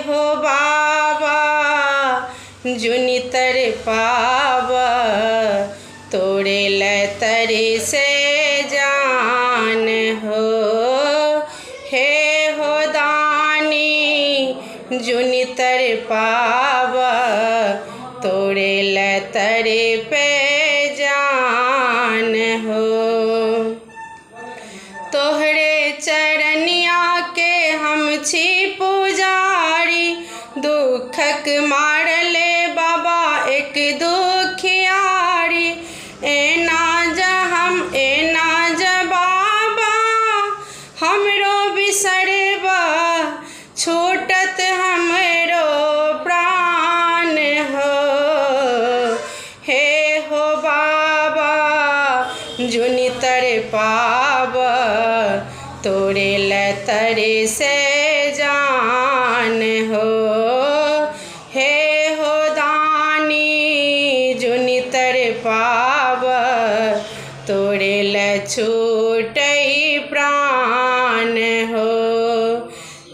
हो बाबा जुनि तर पाव तोड़े लतरे से जान हो। हे हो दानी जुनि तर पाव तोड़े लतरे पे जान हो। तोहरे चरनिया के हम छी पुजारी दुखक मारले बाबा एक दुखियारी। एना ज बाबा हमरो बिसरबा छूटत हमरो प्राण हो। हे हो बाबा जुनि तर पाव तोड़े लतरे से जान हो। हे हो दानी जुनि तर पाव तोड़े छूटई प्राण हो।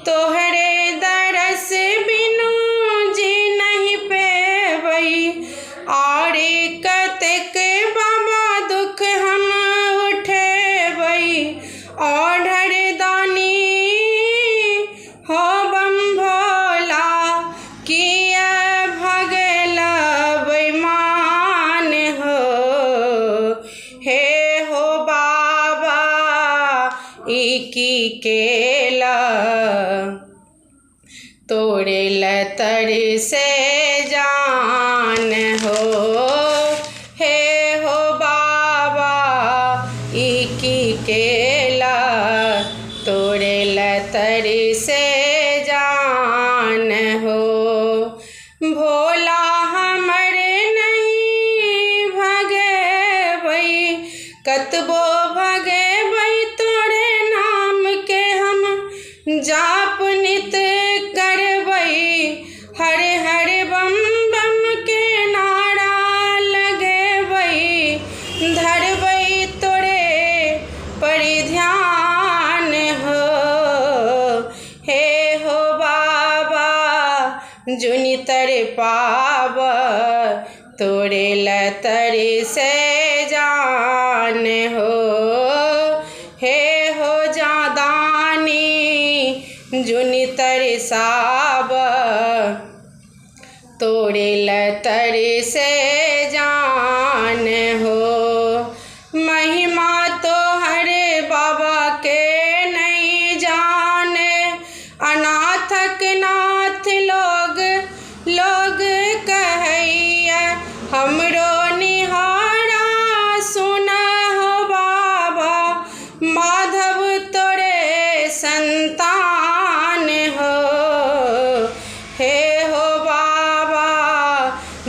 तोहरे दरस बिनु जी नहीं पेवई और कतेक बाबा दुख हम उठेवई। ओढ़र दानी हो बम भोला किया भगला बेईमान हो। हे हो बाबा इकी केला तोड़े लतर से जान हो। हे हो बाबा इकी केला तोड़े लतर से जान हो। भोला हमर नहीं भगेबै कतबो भगेबै तोरे नाम के हम जाप नित करबै। हर हर बम बम के नारा लगेबै धरबै तोरे परिध्यान हो। हे हो बाबा जुनि तर पाव तोड़े लतर से जान हो। हे हो दानी जुनि तर साव तोड़े लतर से जान हो। महिमा तो हरे बाबा के नहीं जाने अनाथक नाथ लोग कहैया। हमरो निहारा सुना हो बाबा माधव तोरे संतान हो। हे हो बाबा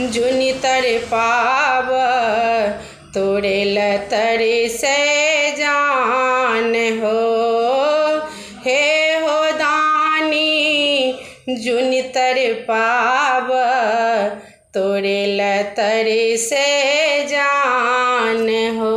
जुनि तर पाव तोड़े लतर से जान हो। हे हो दानी जुनि तर पाव तोड़े लतर से जान हो।